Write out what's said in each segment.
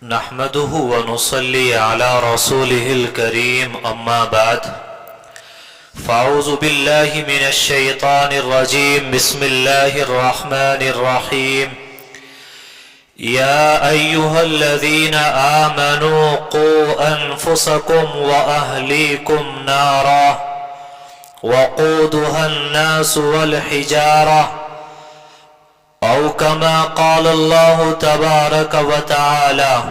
نحمده ونصلي على رسوله الكريم أما بعد فأعوذ بالله من الشيطان الرجيم بسم الله الرحمن الرحيم يا أيها الذين آمنوا قوا أنفسكم وأهليكم نارا وقودها الناس والحجارة أو كما قال الله تبارك وتعالى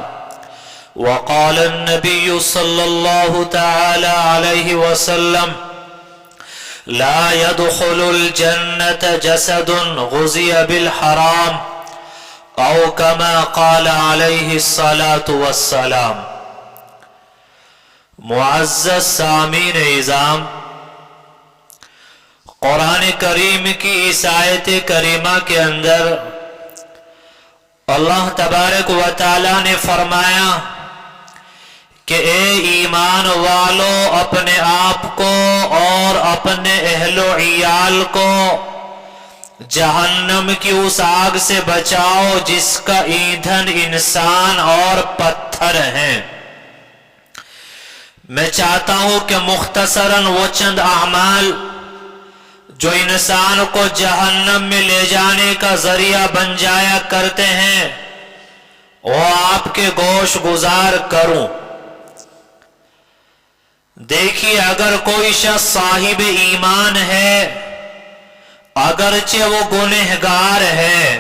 وقال النبي صلى الله تعالى عليه وسلم لا يدخل الجنة جسد غزي بالحرام أو كما قال عليه الصلاة والسلام۔ معزز سامعین اعظام، قرآن کریم کی اس آیت کریمہ کے اندر اللہ تبارک و تعالی نے فرمایا کہ اے ایمان والو، اپنے آپ کو اور اپنے اہل و عیال کو جہنم کی اس آگ سے بچاؤ جس کا ایندھن انسان اور پتھر ہیں۔ میں چاہتا ہوں کہ مختصراً وہ چند اعمال جو انسان کو جہنم میں لے جانے کا ذریعہ بن جایا کرتے ہیں وہ آپ کے گوش گزار کروں۔ دیکھیے، اگر کوئی شخص صاحب ایمان ہے، اگرچہ وہ گنہگار ہے،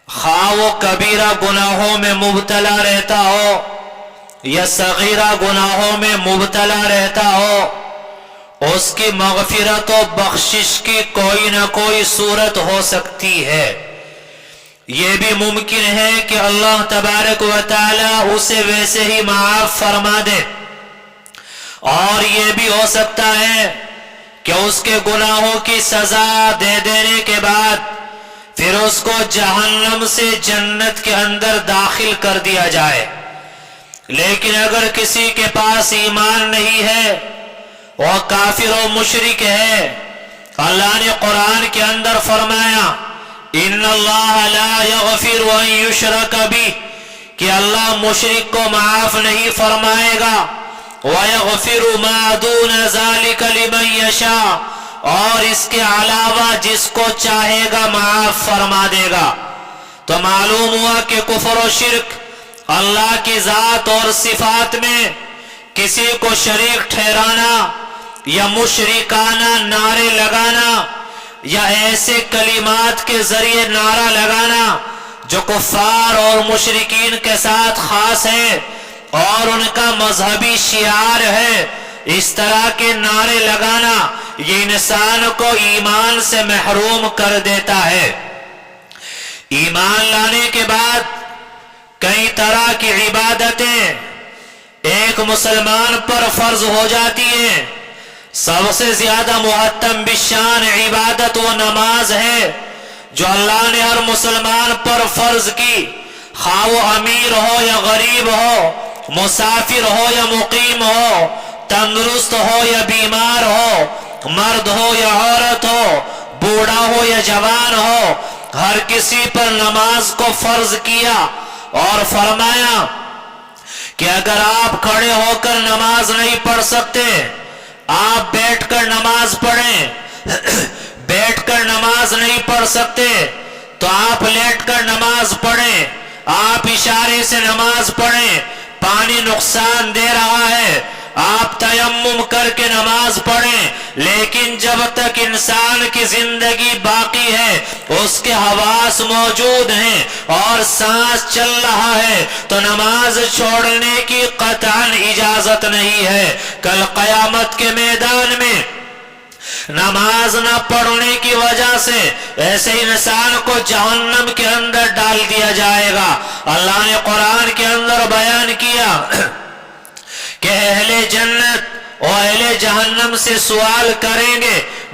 خواہ وہ کبیرہ گناہوں میں مبتلا رہتا ہو یا صغیرہ گناہوں میں مبتلا رہتا ہو، اس کی مغفرت و بخشش کی کوئی نہ کوئی صورت ہو سکتی ہے۔ یہ بھی ممکن ہے کہ اللہ تبارک و تعالی اسے ویسے ہی معاف فرما دے، اور یہ بھی ہو سکتا ہے کہ اس کے گناہوں کی سزا دے دینے کے بعد پھر اس کو جہنم سے جنت کے اندر داخل کر دیا جائے۔ لیکن اگر کسی کے پاس ایمان نہیں ہے، وہ کافر و مشرک ہے، اللہ نے قرآن کے اندر فرمایا ان اللہ لا یغفر ان یشرک بہ، کہ اللہ مشرک کو معاف نہیں فرمائے گا، وَيَغْفِرُ مَا دُونَ ذَلِكَ لِمَنْ يَشَاءُ، اور اس کے علاوہ جس کو چاہے گا معاف فرما دے گا۔ تو معلوم ہوا کہ کفر و شرک، اللہ کی ذات اور صفات میں کسی کو شریک ٹھہرانا یا مشرکانہ نعرے لگانا یا ایسے کلمات کے ذریعے نعرہ لگانا جو کفار اور مشرکین کے ساتھ خاص ہے اور ان کا مذہبی شعار ہے، اس طرح کے نعرے لگانا یہ انسان کو ایمان سے محروم کر دیتا ہے۔ ایمان لانے کے بعد کئی طرح کی عبادتیں ایک مسلمان پر فرض ہو جاتی ہیں۔ سب سے زیادہ محتم بالشان عبادت و نماز ہے جو اللہ نے ہر مسلمان پر فرض کی، خواہ وہ امیر ہو یا غریب ہو، مسافر ہو یا مقیم ہو، تندرست ہو یا بیمار ہو، مرد ہو یا عورت ہو، بوڑھا ہو یا جوان ہو، ہر کسی پر نماز کو فرض کیا اور فرمایا کہ اگر آپ کھڑے ہو کر نماز نہیں پڑھ سکتے، آپ بیٹھ کر نماز پڑھیں، بیٹھ کر نماز نہیں پڑھ سکتے تو آپ لیٹ کر نماز پڑھیں، آپ اشارے سے نماز پڑھیں، پانی نقصان دے رہا ہے آپ تیمم کر کے نماز پڑھیں، لیکن جب تک انسان کی زندگی باقی ہے، اس کے حواس موجود ہیں اور سانس چل رہا ہے، تو نماز چھوڑنے کی قطعاً اجازت نہیں ہے۔ کل قیامت کے میدان میں نماز نہ پڑھنے کی وجہ سے ایسے انسان کو جہنم کے اندر ڈال دیا جائے گا۔ اللہ نے قرآن کے اندر بیان کیا کہ اہل جنت اور اہل جہنم سے سوال کریں گے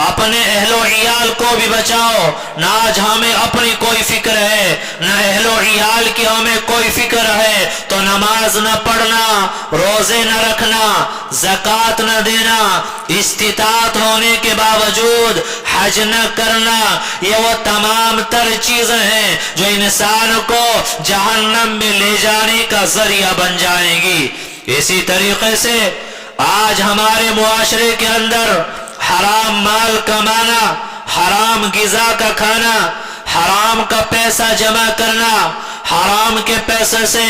اپنے اہل و عیال کو بھی بچاؤ. نہ آج ہمیں اپنی کوئی فکر ہے، نہ اہل و عیال کی ہمیں کوئی فکر ہے، تو نماز نہ پڑھنا، روزے نہ رکھنا، زکوٰۃ نہ دینا، استطاعت ہونے کے باوجود حج نہ کرنا، یہ وہ تمام تر چیزیں ہیں جو انسان کو جہنم میں لے جانے کا ذریعہ بن جائیں گی. اسی طریقے سے آج ہمارے معاشرے کے اندر حرام مال کمانا، حرام غذا کا کھانا، حرام کا پیسہ جمع کرنا، حرام کے پیسے سے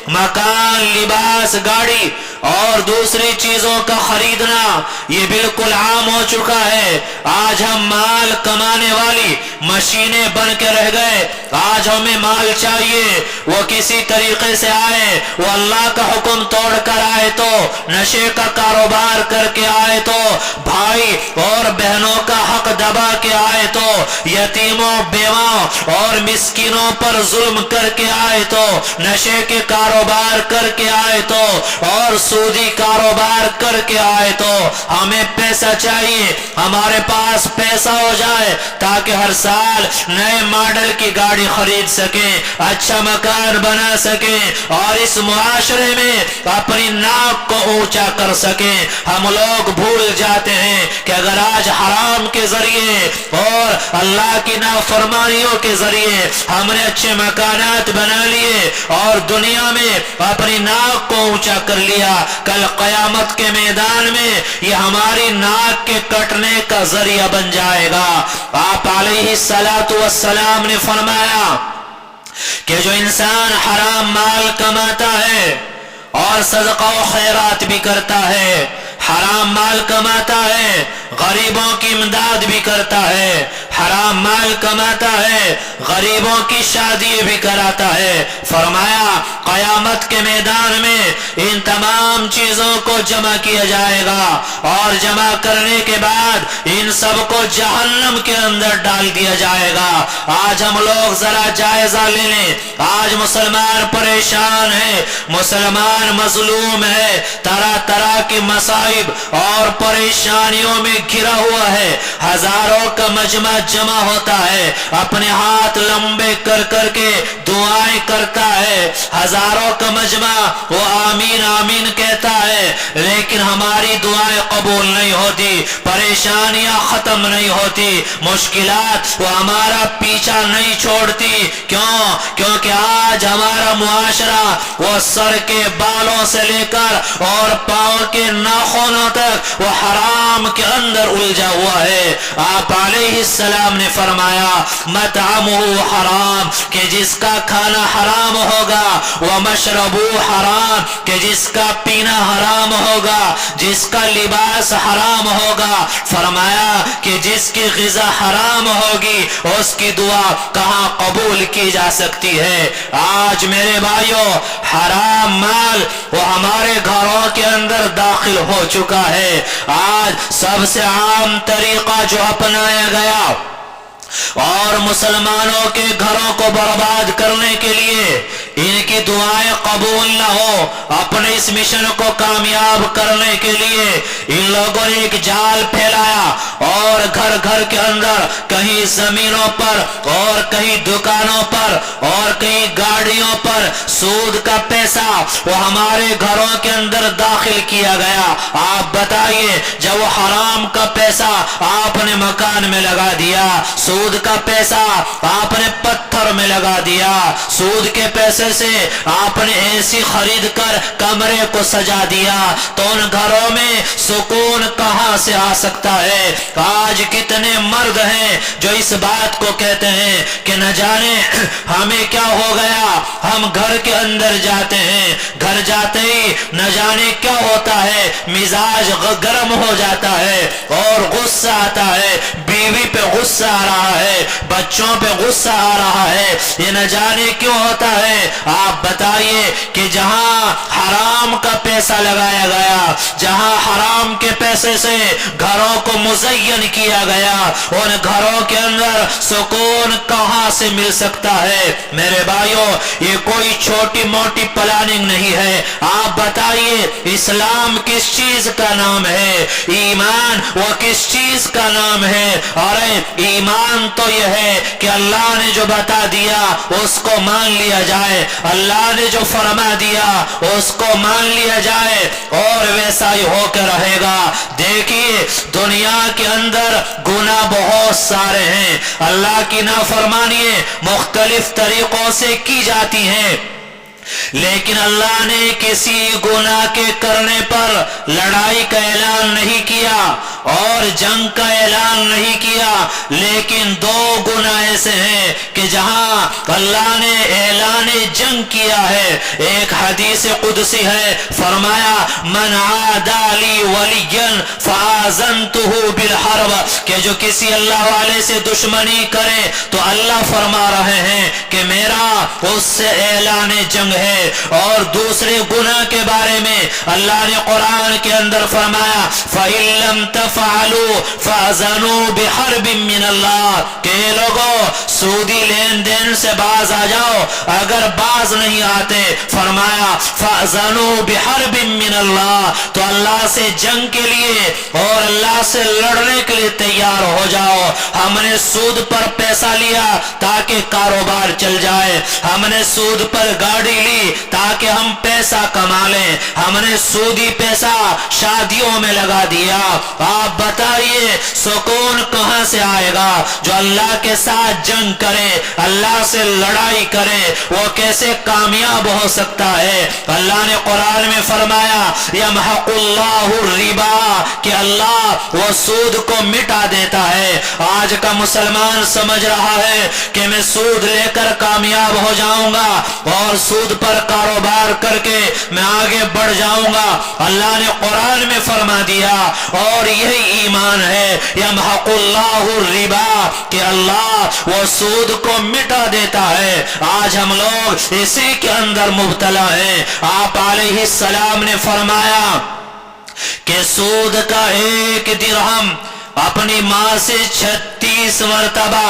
مکان، لباس، گاڑی اور دوسری چیزوں کا خریدنا یہ بالکل عام ہو چکا ہے. آج ہم مال کمانے والی مشینیں بن کے رہ گئے. آج ہمیں مال چاہیے، وہ کسی طریقے سے آئے، وہ اللہ کا حکم توڑ کر آئے تو، نشے کا کاروبار کر کے آئے تو، بھائی اور بہنوں کا حق دبا کے آئے تو، یتیموں، بیواں اور مسکینوں پر ظلم کر کے آئے تو، نشے کے کاروبار کر کے آئے تو، اور سودی کاروبار کر کے آئے تو. ہمیں پیسہ چاہیے، ہمارے پاس پیسہ ہو جائے تاکہ ہر سال نئے ماڈل کی گاڑی خرید سکیں، اچھا مکان بنا سکیں اور اس معاشرے میں اپنی ناک کو اونچا کر سکیں. ہم لوگ بھول جاتے ہیں کہ اگر آج حرام کے ذریعے اور اللہ کی نافرمانیوں کے ذریعے ہم نے اچھے مکانات بنا لیے اور دنیا میں اپنی ناک کو اونچا کر لیا، کل قیامت کے میدان میں یہ ہماری ناک کے کٹنے کا ذریعہ بن جائے گا. آپ علیہ السلام نے فرمایا کہ جو انسان حرام مال کماتا ہے اور صدقہ و خیرات بھی کرتا ہے، حرام مال کماتا ہے، غریبوں کی امداد بھی کرتا ہے، حرام مال کماتا ہے، غریبوں کی شادی بھی کراتا ہے، فرمایا قیامت کے میدان میں ان تمام چیزوں کو جمع کیا جائے گا اور جمع کرنے کے بعد ان سب کو جہنم کے اندر ڈال دیا جائے گا. آج ہم لوگ ذرا جائزہ لے لیں، آج مسلمان پریشان ہے، مسلمان مظلوم ہے، طرح طرح کی مصائب اور پریشانیوں میں گھرا ہوا ہے. ہزاروں کا مجمع جمع ہوتا ہے، اپنے ہاتھ لمبے کر کر کے دعائیں کرتا ہے، ہزاروں کا مجمع وہ آمین آمین کہتا ہے، لیکن ہماری دعائیں قبول نہیں ہوتی، پریشانیاں ختم نہیں ہوتی، مشکلات وہ ہمارا پیچھا نہیں چھوڑتی. کیونکہ آج ہمارا معاشرہ وہ سر کے بالوں سے لے کر اور پاؤں کے ناخنوں تک وہ حرام کے اندر الجھا ہوا ہے. آپ علیہ السلام نے فرمایا مطعمہ حرام، کہ جس کا کھانا حرام ہوگا، ومشربہ حرام، کہ جس کا پینا حرام ہوگا، جس کا لباس حرام ہوگا، فرمایا کہ جس کی غذا حرام ہوگی اس کی دعا کہاں قبول کی جا سکتی ہے. آج میرے بھائیوں حرام مال وہ ہمارے گھروں کے اندر داخل ہو چکا ہے. آج سب سے عام طریقہ جو اپنایا گیا اور مسلمانوں کے گھروں کو برباد کرنے کے لیے، ان کی دعائیں قبول نہ ہو، اپنے اس مشن کو کامیاب کرنے کے لیے ان لوگوں نے ایک جال پھیلایا اور گھر گھر کے اندر کہیں زمینوں پر اور کہیں دکانوں پر اور کہیں گاڑیوں پر سود کا پیسہ وہ ہمارے گھروں کے اندر داخل کیا گیا. آپ بتائیے جب وہ حرام کا پیسہ آپ نے مکان میں لگا دیا، سود کا پیسہ آپ نے پتھر میں لگا دیا، سود کے پیسے سے آپ نے ایسی خرید کر کمرے کو سجا دیا، تو ان گھروں میں سکون کہاں سے آ سکتا ہے؟ آج کتنے مرد ہیں جو اس بات کو کہتے ہیں کہ نہ جانے ہمیں کیا ہو گیا، ہم گھر کے اندر جاتے ہیں، گھر جاتے ہی نہ جانے کیا ہوتا ہے، مزاج گرم ہو جاتا ہے اور غصہ آتا ہے، بیوی پہ غصہ آ رہا ہے، بچوں پہ غصہ آ رہا ہے، یہ نہ جانے کیوں ہوتا ہے۔ آپ بتائیے کہ جہاں حرام کا پیسہ لگایا گیا، جہاں حرام کے پیسے سے گھروں کو مزین کیا گیا، ان گھروں کے اندر سکون کہاں سے مل سکتا ہے؟ میرے بھائیوں، یہ کوئی چھوٹی موٹی پلاننگ نہیں ہے۔ آپ بتائیے اسلام کس چیز کا نام ہے؟ ایمان وہ کس چیز کا نام ہے؟ ارے ایمان تو یہ ہے کہ اللہ نے جو بتا دیا اس کو مان لیا جائے، اللہ نے جو فرما دیا اس کو مان لیا جائے اور ویسا ہی ہو کے رہے گا۔ دیکھیے دنیا کے اندر گناہ بہت سارے ہیں، اللہ کی نافرمانی مختلف طریقوں سے کی جاتی ہیں، لیکن اللہ نے کسی گناہ کے کرنے پر لڑائی کا اعلان نہیں کیا اور جنگ کا اعلان نہیں کیا، لیکن دو گناہ ایسے ہیں کہ جہاں اللہ نے اعلان جنگ کیا ہے۔ ایک حدیث قدسی ہے، فرمایا من عادى لي وليا فآذنته بالحرب، کہ جو کسی اللہ والے سے دشمنی کرے تو اللہ فرما رہے ہیں کہ میرا اس سے اعلان جنگ ہے۔ اور دوسرے گناہ کے بارے میں اللہ نے قرآن کے اندر فرمایا فَإِن لَمْ تَفْعَلُوا فَأَذَنُوا بِحَرْبٍ مِّنَ اللَّهِ، کہ لوگوں سودی لین دین سے باز آ جاؤ، اگر باز نہیں آتے فرمایا فَأَذَنُوا بِحَرْبٍ مِّنَ اللَّهِ، تو اللہ سے جنگ کے لیے اور اللہ سے لڑنے کے لیے تیار ہو جاؤ۔ ہم نے سود پر پیسہ لیا تاکہ کاروبار چل جائے، ہم نے سود پر گاڑی لی تاکہ ہم پیسہ کما لیں، ہم نے سودی پیسہ شادیوں میں لگا دیا۔ آپ بتائیے سکون کہاں سے آئے گا؟ جو اللہ کے ساتھ جنگ کرے، اللہ سے لڑائی کرے، وہ کیسے کامیاب ہو سکتا ہے؟ اللہ نے قرآن میں فرمایا یمحق اللہ الربا، کہ اللہ وہ سود کو مٹا دیتا ہے۔ آج کا مسلمان سمجھ رہا ہے کہ میں سود لے کر کامیاب ہو جاؤں گا اور سود پر کاروبار کر کے میں آگے بڑھ جاؤں گا۔ اللہ نے قرآن میں فرما دیا اور یہی ایمان ہے یمحق اللہ الربا، کہ اللہ وہ سود کو مٹا دیتا ہے۔ آج ہم لوگ اسی کے اندر مبتلا ہیں۔ آپ علیہ السلام نے فرمایا کہ سود کا ایک درہم اپنی ماں سے 36 مرتبہ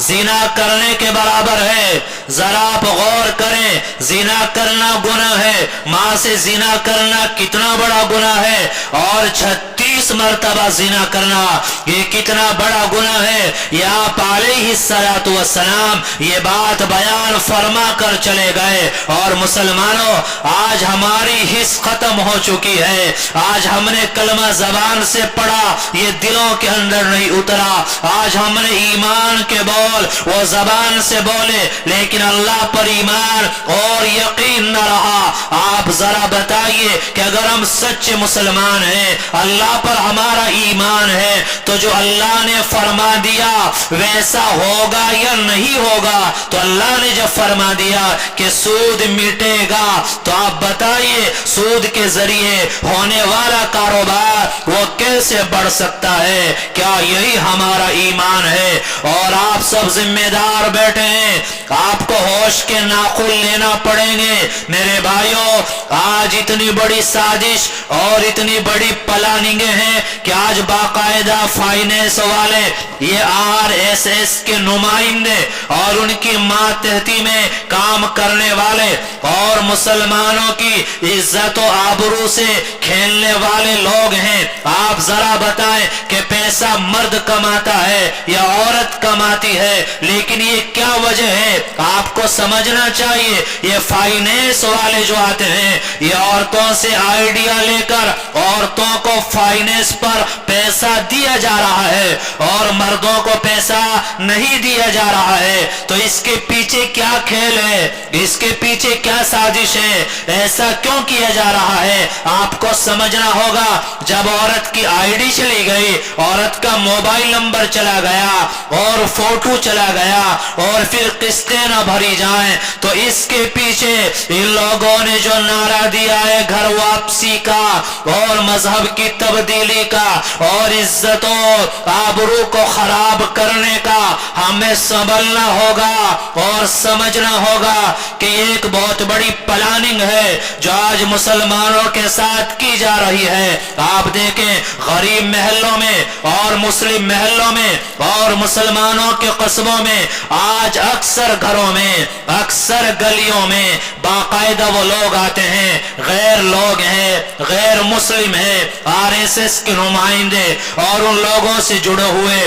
زنا کرنے کے برابر ہے۔ ذرا آپ غور کریں، زنا کرنا گناہ ہے، ماں سے زنا کرنا کتنا بڑا گناہ ہے، اور 36 مرتبہ زنا کرنا یہ کتنا بڑا گناہ ہے۔ یا آپ علیہ السلام یہ بات بیان فرما کر چلے گئے۔ اور مسلمانوں آج ہماری حس ختم ہو چکی ہے، آج ہم نے کلمہ زبان سے پڑھا، یہ دلوں کے اندر نہیں اترا۔ آج ہم نے ایمان کے بول وہ زبان سے بولے لیکن اللہ پر ایمان اور یقین نہ رہا۔ آپ ذرا بتائیے کہ اگر ہم سچے مسلمان ہیں، اللہ پر ہمارا ایمان ہے، تو جو اللہ نے فرما دیا ویسا ہوگا یا نہیں ہوگا؟ تو اللہ نے جب فرما دیا کہ سود مٹے گا، تو آپ بتائیے سود کے ذریعے ہونے والا کاروبار وہ کیسے بڑھ سکتا ہے؟ کیا یہی ہمارا ایمان ہے؟ اور آپ سب ذمہ دار بیٹھے ہیں، آپ کو ہوش کے ناخن لینا پڑیں گے۔ میرے بھائیوں آج اتنی بڑی سازش اور اتنی بڑی پلاننگیں ہیں کہ آج باقاعدہ فائنینس والے، یہ RSS کے نمائندے اور ان کی ماتحتی میں کام کرنے والے اور مسلمانوں کی عزت و آبرو سے کھیلنے والے لوگ ہیں۔ آپ ذرا بتائیں کہ پیسہ مرد کماتا ہے یا عورت کماتی ہے، لیکن یہ کیا وجہ ہے؟ آپ کو سمجھنا چاہیے یہ فائنینس والے جو آتے ہیں یہ عورتوں سے آئیڈیا لے کر عورتوں کو فائنینس پر پیسہ دیا جا رہا ہے اور مردوں کو پیسہ نہیں دیا جا رہا ہے۔ تو اس کے پیچھے کیا کھیل ہے؟ اس کے پیچھے کیا سازش ہے؟ ایسا کیوں کیا جا رہا ہے؟ آپ کو سمجھنا ہوگا جب عورت کی ID چلی گئی، عورت کا موبائل نمبر چلا گیا اور فوٹو چلا گیا اور پھر قسطیں نہ بھری جائیں، تو اس کے پیچھے ان لوگوں نے جو نعرہ دیا ہے گھر واپسی کا اور مذہب کی تبلیغ تبدیلی کا اور عزت و آبرو کو خراب کرنے کا ہمیں سنبھلنا ہوگا اور سمجھنا ہوگا کہ یہ ایک بہت بڑی پلاننگ ہے جو آج مسلمانوں کے ساتھ کی جا رہی ہے۔ آپ دیکھیں غریب محلوں میں اور مسلم محلوں میں اور مسلمانوں کے قصبوں میں آج اکثر گھروں میں اکثر گلیوں میں باقاعدہ وہ لوگ آتے ہیں، غیر لوگ ہیں، غیر مسلم ہیں، RSS کے نمائندے اور ان لوگوں سے جڑے ہوئے،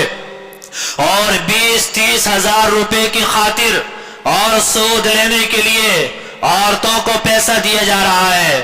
اور 20-30 ہزار روپے کی خاطر اور سود لینے کے لیے عورتوں کو پیسہ دیا جا رہا ہے۔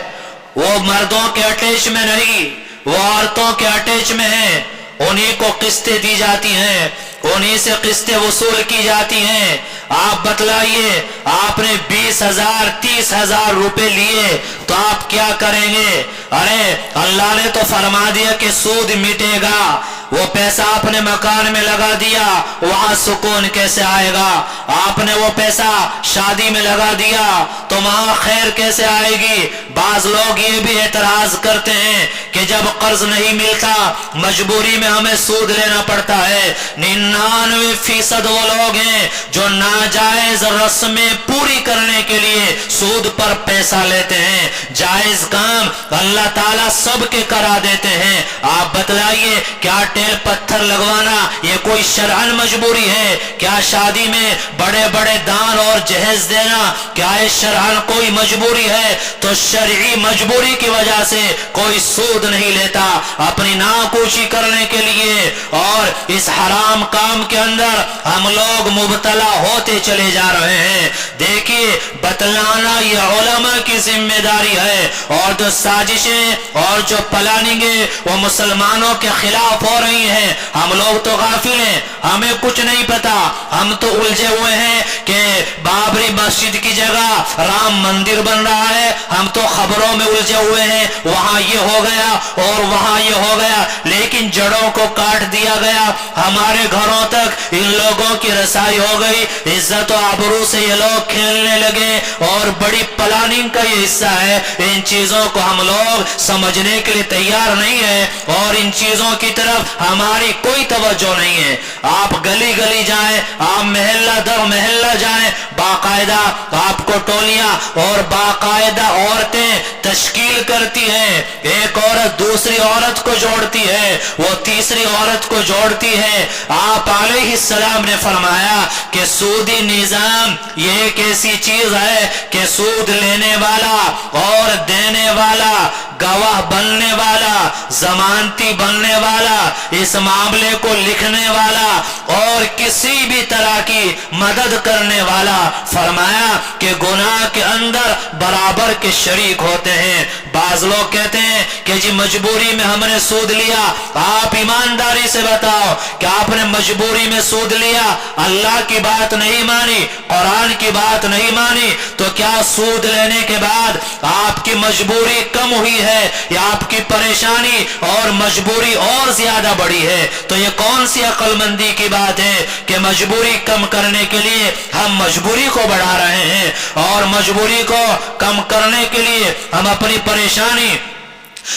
وہ مردوں کے اٹیچ میں نہیں، وہ عورتوں کے اٹیچ میں ہیں، انہی کو قسطیں دی جاتی ہیں، انہی سے قسطیں وصول کی جاتی ہیں۔ آپ بتلائیے، آپ نے 20,000 30,000 روپے لیے تو آپ کیا کریں گے؟ ارے اللہ نے تو فرما دیا کہ سود مٹے گا، وہ پیسہ آپ نے مکان میں لگا دیا، وہاں سکون کیسے آئے گا؟ آپ نے وہ پیسہ شادی میں لگا دیا تو وہاں خیر کیسے آئے گی؟ بعض لوگ یہ بھی اعتراض کرتے ہیں کہ جب قرض نہیں ملتا مجبوری میں ہمیں سود لینا پڑتا ہے۔ 99% وہ لوگ ہیں جو ناجائز رسمیں پوری کرنے کے لیے سود پر پیسہ لیتے ہیں۔ جائز کام اللہ تعالیٰ سب کے کرا دیتے ہیں۔ آپ بتلائیے کیا ٹیل پتھر لگوانا یہ کوئی شرعن مجبوری ہے؟ کیا شادی میں بڑے بڑے دان اور جہیز دینا کیا شرعن کوئی مجبوری ہے؟ تو شرعی مجبوری کی وجہ سے کوئی سود نہیں لیتا اپنی ناکوشی کرنے کے لیے، اور اس حرام کام کے اندر ہم لوگ مبتلا ہوتے چلے جا رہے ہیں۔ دیکھیے بتلانا یہ علماء کی ذمہ داری ہے، اور جو سازشیں اور جو پلاننگیں وہ مسلمانوں کے خلاف ہو رہی ہیں، ہم لوگ تو غافل ہیں، ہمیں کچھ نہیں پتا، ہم تو الجھے ہوئے ہیں کہ بابری مسجد کی جگہ رام مندر بن رہا ہے، ہم تو خبروں میں الجھے ہوئے ہیں، وہاں یہ ہو گیا اور وہاں یہ ہو گیا، لیکن جڑوں کو کاٹ دیا گیا، ہمارے گھروں تک ان لوگوں کی رسائی ہو گئی، عزت و آبرو سے یہ لوگ کھیلنے لگے، اور بڑی پلاننگ کا یہ حصہ ہے۔ ان چیزوں کو ہم لوگ سمجھنے کے لیے تیار نہیں ہیں، اور ان چیزوں کی طرف ہماری کوئی توجہ نہیں ہے۔ آپ گلی گلی جائیں، آپ محلہ در محلہ جائیں، باقاعدہ آپ کو ٹولیاں اور باقاعدہ عورتیں تشکیل کرتی ہیں، ایک عورت دوسری عورت کو جوڑتی ہے، وہ تیسری عورت کو جوڑتی ہے۔ آپ علیہ السلام نے فرمایا کہ سودی نظام یہ ایک ایسی چیز ہے کہ سود لینے والا اور دینے والا، گواہ بننے والا، ضمانتی بننے والا، اس معاملے کو لکھنے والا اور کسی بھی طرح کی مدد کرنے والا، فرمایا کہ گناہ کے اندر برابر کے شریک ہوتے ہیں۔ بعض لوگ کہتے ہیں کہ جی مجبوری میں ہم نے سود لیا، آپ ایمانداری سے بتاؤ کہ آپ نے مجبوری میں سود لیا، اللہ کی بات نہیں مانی، قرآن کی بات نہیں مانی، تو کیا سود لینے کے بعد آپ کی مجبوری کم ہوئی ہے یا آپ کی پریشانی اور مجبوری اور زیادہ بڑی ہے؟ تو یہ کون سی عقل مندی کی بات ہے کہ مجبوری کم کرنے کے لیے ہم مجبوری کو بڑھا رہے ہیں، اور مجبوری کو کم کرنے کے لیے ہم اپنی پریشانی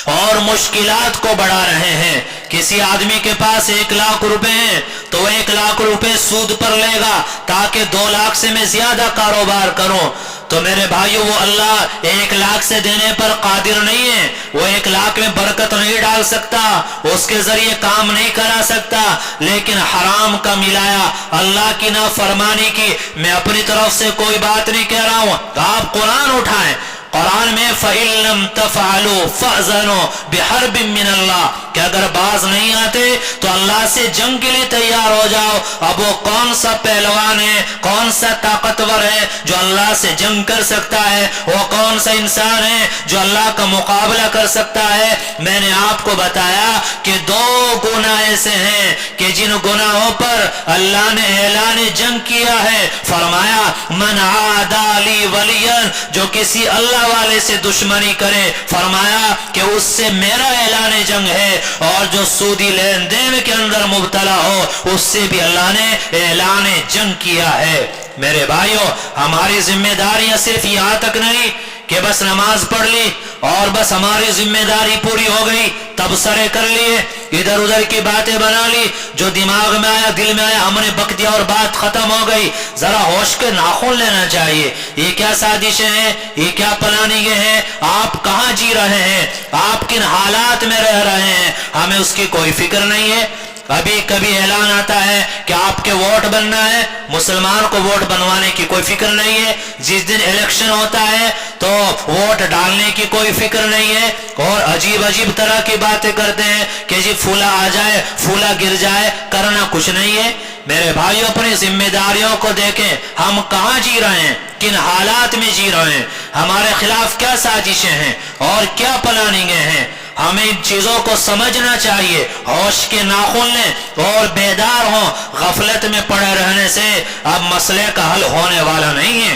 اور مشکلات کو بڑھا رہے ہیں۔ کسی آدمی کے پاس 1 لاکھ روپے ہیں تو وہ 1 لاکھ روپے سود پر لے گا تاکہ 2 لاکھ سے میں زیادہ کاروبار کروں۔ تو میرے بھائیو وہ اللہ 1 لاکھ سے دینے پر قادر نہیں ہے، وہ 1 لاکھ میں برکت نہیں ڈال سکتا، اس کے ذریعے کام نہیں کرا سکتا، لیکن حرام کا ملایا، اللہ کی نافرمانی کی میں اپنی طرف سے کوئی بات نہیں کہہ رہا ہوں۔ آپ قرآن اٹھائیں، قرآن میں فَإِن لَمْ تَفْعَلُوا فَأْذَنُوا بِحَرْبٍ مِّنَ اللَّهِ کہ اگر باز نہیں آتے تو اللہ سے جنگ کے لیے تیار ہو جاؤ۔ اب وہ کون سا پہلوان ہے، کون سا طاقتور ہے جو اللہ سے جنگ کر سکتا ہے؟ وہ کون سا انسان ہے جو اللہ کا مقابلہ کر سکتا ہے؟ میں نے آپ کو بتایا کہ 2 گناہ ایسے ہیں کہ جن گناہوں پر اللہ نے اعلان جنگ کیا ہے، فرمایا من عادى لي وليا، جو کسی اللہ والے سے دشمنی کرے، فرمایا کہ اس سے میرا اعلان جنگ ہے، اور جو سودی لین دین کے اندر مبتلا ہو اس سے بھی اللہ نے اعلان جنگ کیا ہے۔ میرے بھائیوں، ہماری ذمہ داریاں صرف یہاں تک نہیں کہ بس نماز پڑھ لی اور بس ہماری ذمہ پوری ہو گئی، تبصرے کر لیے، ادھر ادھر کی باتیں بنا لی، جو دماغ میں آیا دل میں آیا ہم نے بک دیا اور بات ختم ہو گئی۔ ذرا ہوش کے ناخن لینا چاہیے، یہ کیا سازشیں ہیں، یہ کیا پلاننگیں ہیں، آپ کہاں جی رہے ہیں، آپ کن حالات میں رہ رہے ہیں، ہمیں اس کی کوئی فکر نہیں ہے۔ ابھی کبھی اعلان آتا ہے کہ آپ کے ووٹ بننا ہے، مسلمان کو ووٹ بنوانے کی کوئی فکر نہیں ہے۔ جس دن الیکشن ہوتا ہے تو ووٹ ڈالنے کی کوئی فکر نہیں ہے، اور عجیب عجیب طرح کی باتیں کرتے ہیں کہ جی پھولا آ جائے پھولا گر جائے، کرنا کچھ نہیں ہے۔ میرے بھائیوں اپنی ذمہ داریوں کو دیکھیں، ہم کہاں جی رہے ہیں، کن حالات میں جی رہے ہیں، ہمارے خلاف کیا سازشیں ہیں اور کیا پلاننگیں ہیں۔ ہمیں ان چیزوں کو سمجھنا چاہیے، ہوش کے ناخن لیں اور بیدار ہوں۔ غفلت میں پڑے رہنے سے اب مسئلے کا حل ہونے والا نہیں ہے۔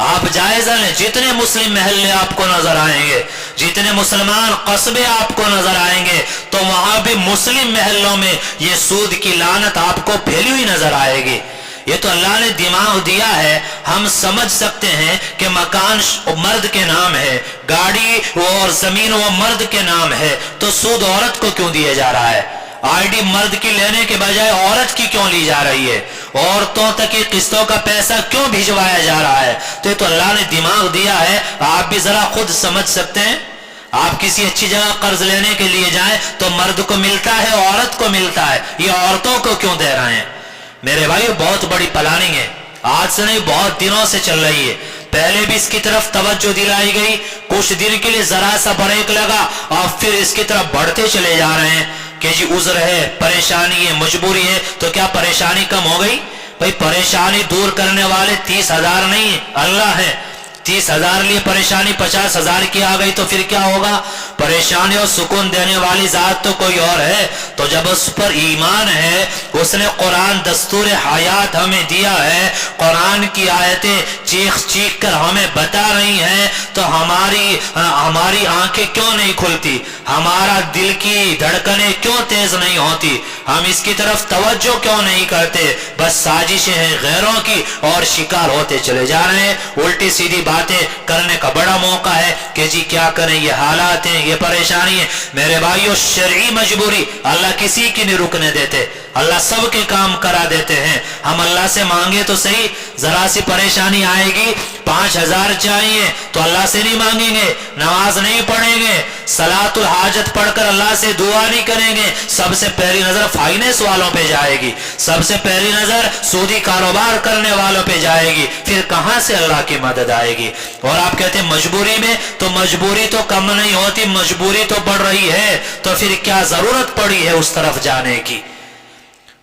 آپ جائزہ لیں، جتنے مسلم محلے آپ کو نظر آئیں گے، جتنے مسلمان قصبے آپ کو نظر آئیں گے، تو وہاں بھی مسلم محلوں میں یہ سود کی لعنت آپ کو پھیلی ہوئی نظر آئے گی۔ یہ تو اللہ نے دماغ دیا ہے، ہم سمجھ سکتے ہیں کہ مکان مرد کے نام ہے، گاڑی اور زمین وہ مرد کے نام ہے، تو سود عورت کو کیوں دیا جا رہا ہے؟ آئی ڈی مرد کی لینے کے بجائے عورت کی کیوں لی جا رہی ہے؟ عورتوں تک کی قسطوں کا پیسہ کیوں بھجوایا جا رہا ہے؟ تو یہ تو اللہ نے دماغ دیا ہے، آپ بھی ذرا خود سمجھ سکتے ہیں۔ آپ کسی اچھی جگہ قرض لینے کے لیے جائیں تو مرد کو ملتا ہے، عورت کو ملتا ہے، یہ عورتوں کو کیوں دے رہے ہیں؟ میرے بھائی بہت بڑی پلاننگ ہے، آج سے نہیں بہت دنوں سے چل رہی ہے۔ پہلے بھی اس کی طرف توجہ دلائی گئی، کچھ دن کے لیے ذرا سا بریک لگا اور پھر اس کی طرف بڑھتے چلے جا رہے ہیں کہ جی عذر ہے، پریشانی ہے، مجبوری ہے۔ تو کیا پریشانی کم ہو گئی؟ بھائی پریشانی دور کرنے والے 30,000 نہیں اللہ ہے۔ 30,000 لیے پریشانی 50,000 کی آ گئی تو پھر کیا ہوگا؟ پریشانی اور سکون دینے والی ذات تو کوئی اور ہے۔ تو جب اس پر ایمان ہے، اس نے قرآن دستور حیات ہمیں دیا ہے، قرآن کی آیتیں چیخ چیخ کر ہمیں بتا رہی ہیں، تو ہماری آنکھیں کیوں نہیں کھلتی؟ ہمارا دل کی دھڑکنیں کیوں تیز نہیں ہوتی؟ ہم اس کی طرف توجہ کیوں نہیں کرتے؟ بس سازشیں ہیں غیروں کی اور شکار ہوتے چلے جا رہے ہیں۔ الٹی سیدھی باتیں کرنے کا بڑا موقع ہے کہ جی کیا کریں، یہ حالات ہیں، یہ پریشانی ہے۔ میرے بھائیوں شرعی مجبوری اللہ کسی کی نہیں رکنے دیتے، اللہ سب کے کام کرا دیتے ہیں۔ ہم اللہ سے مانگے تو صحیح، ذرا سی پریشانی آئے گی 5,000 چاہیے تو اللہ سے نہیں مانگیں گے، نماز نہیں پڑھیں گے، صلاۃ الحاجت پڑھ کر اللہ سے دعا نہیں کریں گے، سب سے پہلی نظر فائنینس والوں پہ جائے گی، سب سے پہلی نظر سودی کاروبار کرنے والوں پہ جائے گی، پھر کہاں سے اللہ کی مدد آئے گی؟ اور آپ کہتے ہیں مجبوری میں، تو مجبوری تو کم نہیں ہوتی، مجبوری تو بڑھ رہی ہے، تو پھر کیا ضرورت پڑی ہے اس طرف جانے کی؟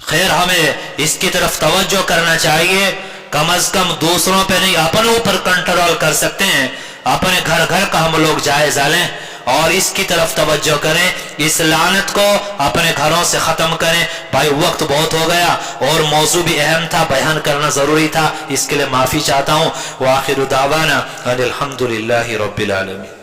خیر ہمیں اس کی طرف توجہ کرنا چاہیے، کم از کم دوسروں پہ نہیں اپنے اوپر کنٹرول کر سکتے ہیں، اپنے گھر گھر کا ہم لوگ جائزہ لیں اور اس کی طرف توجہ کریں، اس لعنت کو اپنے گھروں سے ختم کریں۔ بھائی وقت بہت ہو گیا اور موضوع بھی اہم تھا، بیان کرنا ضروری تھا، اس کے لیے معافی چاہتا ہوں۔ وآخر دعوانا ان الحمدللہ رب العالمین۔